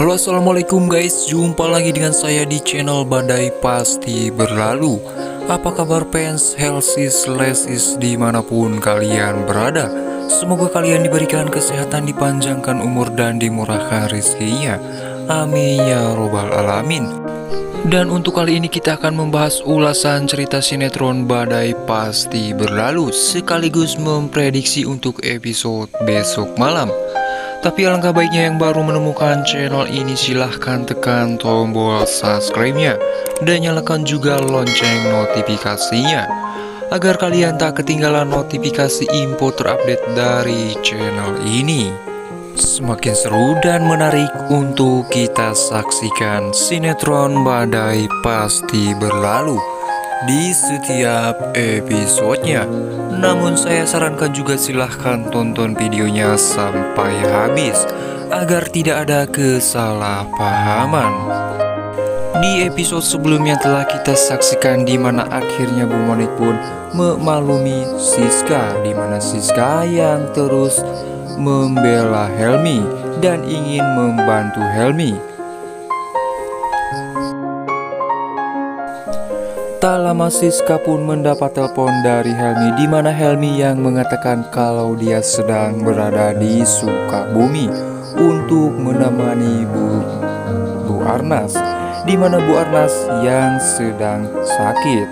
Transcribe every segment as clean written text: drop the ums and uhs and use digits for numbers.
Halo, assalamualaikum guys, jumpa lagi dengan saya di channel Badai Pasti Berlalu. Apa kabar fans Helsis Lesis dimanapun kalian berada? Semoga kalian diberikan kesehatan, dipanjangkan umur, dan dimurahkan rezekinya. Amin ya robbal alamin. Dan untuk kali ini kita akan membahas ulasan cerita sinetron Badai Pasti Berlalu, sekaligus memprediksi untuk episode besok malam. Tapi alangkah baiknya yang baru menemukan channel ini, silahkan tekan tombol subscribe-nya dan nyalakan juga lonceng notifikasinya agar kalian tak ketinggalan notifikasi info terupdate dari channel ini. Semakin seru dan menarik untuk kita saksikan sinetron Badai Pasti Berlalu di setiap episodenya. Namun saya sarankan juga silahkan tonton videonya sampai habis agar tidak ada kesalahpahaman. Di episode sebelumnya telah kita saksikan di mana akhirnya Bu Monik pun memaklumi Siska, di mana Siska yang terus membela Helmi dan ingin membantu Helmi. Tak lama Siska pun mendapat telepon dari Helmi, di mana Helmi yang mengatakan kalau dia sedang berada di Sukabumi untuk menemani Bu Arnas, di mana Bu Arnas yang sedang sakit.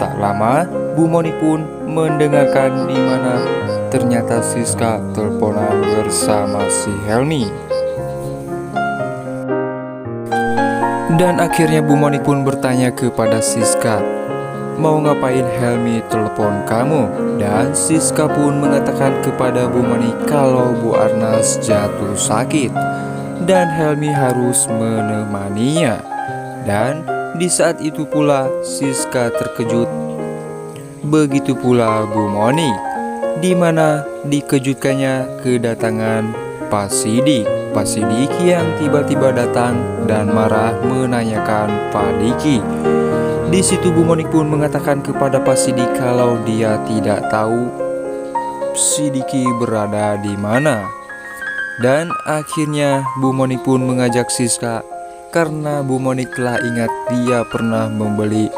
Tak lama Bu Monik pun mendengarkan di mana ternyata Siska teleponan bersama si Helmi. Dan akhirnya Bu Monik pun bertanya kepada Siska, mau ngapain Helmi telepon kamu? Dan Siska pun mengatakan kepada Bu Monik kalau Bu Arnas jatuh sakit dan Helmi harus menemaninya. Dan di saat itu pula Siska terkejut, begitu pula Bu Monik, di mana dikejutkannya kedatangan Pak Sidik yang tiba-tiba datang dan marah menanyakan Pak Diki. Di situ Bu Monik pun mengatakan kepada Pak Sidik kalau dia tidak tahu si Diki berada di mana. Dan akhirnya Bu Monik pun mengajak Siska karena Bu Monik telah ingat dia pernah membeli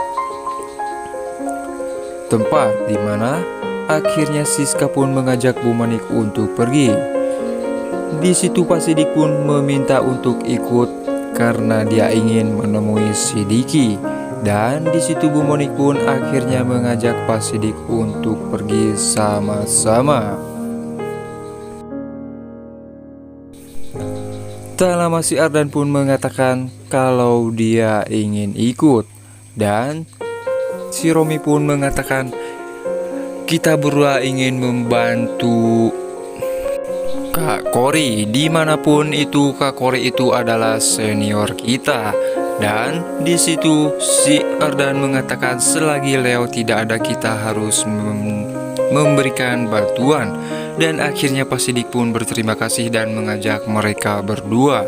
tempat di mana. Akhirnya Siska pun mengajak Bu Monik untuk pergi. Di situ Pak Sidik pun meminta untuk ikut karena dia ingin menemui si Diki. Dan di situ Bu Monik pun akhirnya mengajak Pak Sidik untuk pergi sama-sama. Tak lama si Ardan pun mengatakan kalau dia ingin ikut. Dan si Romi pun mengatakan kita berdua ingin membantu Kak Kori, dimanapun itu Kak Kori itu adalah senior kita. Dan di situ si Ardan mengatakan selagi Leo tidak ada kita harus memberikan bantuan. Dan akhirnya Pak Sidik pun berterima kasih dan mengajak mereka berdua.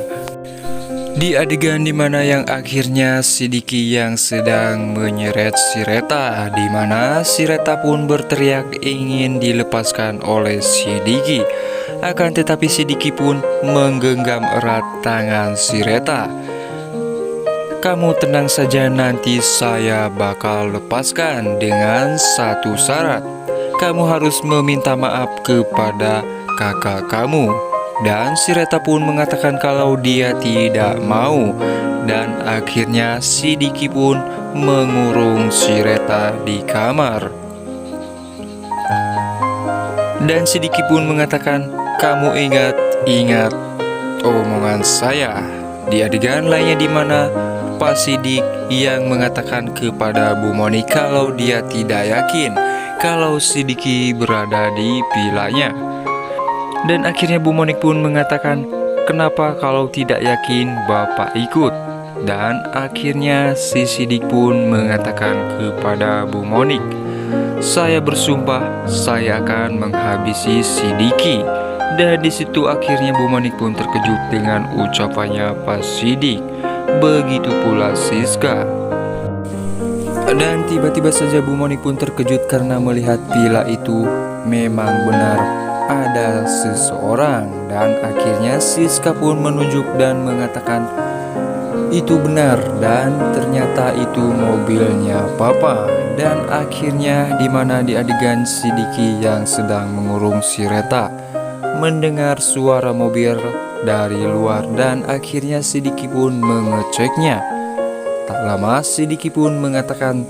Di adegan dimana yang akhirnya si Diki yang sedang menyeret si Reta, dimana si Reta pun berteriak ingin dilepaskan oleh si Diki. Akan tetapi si Diki pun menggenggam erat tangan si Reta. Kamu tenang saja, nanti saya bakal lepaskan dengan satu syarat. Kamu harus meminta maaf kepada kakak kamu. Dan si Reta pun mengatakan kalau dia tidak mau. Dan akhirnya si Diki pun mengurung si Reta di kamar. Dan si Diki pun mengatakan, kamu ingat omongan saya. Di adegan lainnya di mana Pak Sidik yang mengatakan kepada Bu Monik kalau dia tidak yakin kalau si Diki berada di vilanya. Dan akhirnya Bu Monik pun mengatakan, kenapa kalau tidak yakin Bapak ikut? Dan akhirnya si Sidik pun mengatakan kepada Bu Monik, saya bersumpah saya akan menghabisi si Diki. Dan di situ akhirnya Bu Monik pun terkejut dengan ucapannya Pak Sidik. Begitu pula Siska. Dan tiba-tiba saja Bu Monik pun terkejut karena melihat villa itu memang benar ada seseorang. Dan akhirnya Siska pun menunjuk dan mengatakan itu benar, dan ternyata itu mobilnya Papa. Dan akhirnya dimana di adegan si Diki yang sedang mengurung si Reta mendengar suara mobil dari luar, dan akhirnya si Diki pun mengeceknya. Tak lama si Diki pun mengatakan,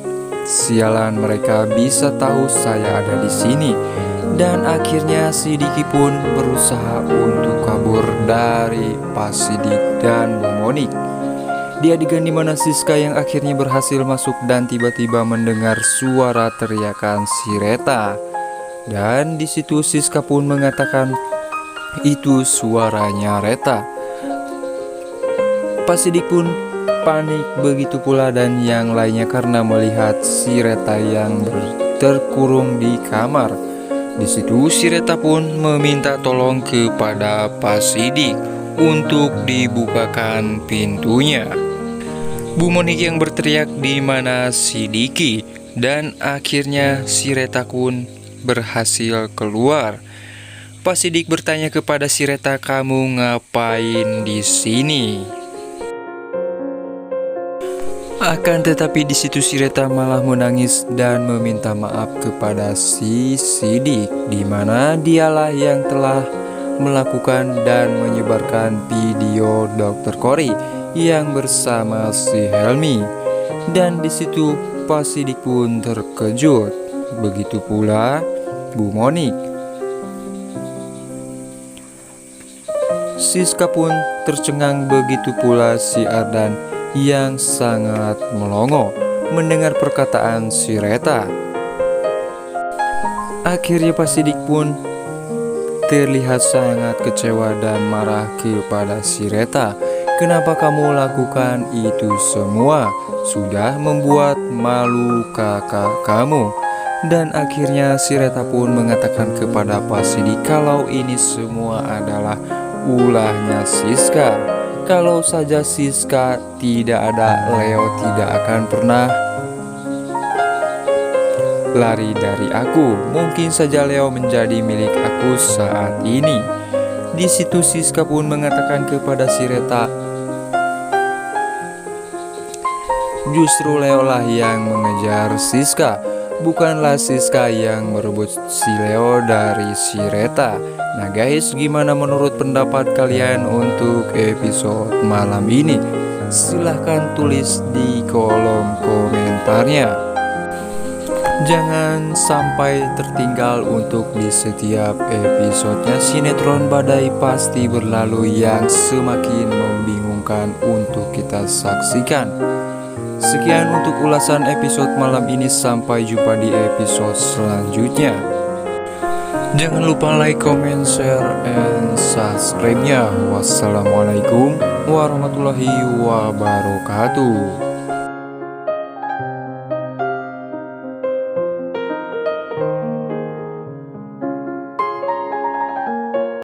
sialan, mereka bisa tahu saya ada di sini. Dan akhirnya si Diki pun berusaha untuk kabur dari Pak Sidik dan Bu Monik. Di adegan dimana Siska yang akhirnya berhasil masuk dan tiba-tiba mendengar suara teriakan si Reta. Dan disitu Siska pun mengatakan itu suaranya Reta. Pak Sidik pun panik, begitu pula dan yang lainnya karena melihat si Reta yang terkurung di kamar. Di situ si Reta pun meminta tolong kepada Pak Sidik untuk dibukakan pintunya. Bu Monik yang berteriak di mana si Diki, dan akhirnya si Reta pun berhasil keluar. Pak Sidik bertanya kepada si Reta, kamu ngapain di sini? Akan tetapi di situ si Reta malah menangis dan meminta maaf kepada si Sidik, di mana dialah yang telah melakukan dan menyebarkan video Dr. Cory yang bersama si Helmi. Dan di situ Pak Sidik pun terkejut, begitu pula Bu Monik. Siska pun tercengang, begitu pula si Ardan yang sangat melongo mendengar perkataan si Reta. Akhirnya Pak Sidik pun terlihat sangat kecewa dan marah kepada si Reta. Kenapa kamu lakukan itu semua? Sudah membuat malu kakak kamu. Dan akhirnya si Reta pun mengatakan kepada Pak Sidik kalau ini semua adalah ulahnya Siska. Kalau saja Siska tidak ada, Leo tidak akan pernah lari dari aku. Mungkin saja Leo menjadi milik aku saat ini. Di situ Siska pun mengatakan kepada si Reta, justru Leo lah yang mengejar Siska, bukanlah Siska yang merebut si Leo dari si Reta. Nah guys, gimana menurut pendapat kalian untuk episode malam ini? Silahkan tulis di kolom komentarnya. Jangan sampai tertinggal untuk di setiap episodenya sinetron Badai Pasti Berlalu yang semakin membingungkan untuk kita saksikan. Sekian untuk ulasan episode malam ini, sampai jumpa di episode selanjutnya. Jangan lupa like, comment, share, and subscribe-nya. Wassalamualaikum warahmatullahi wabarakatuh.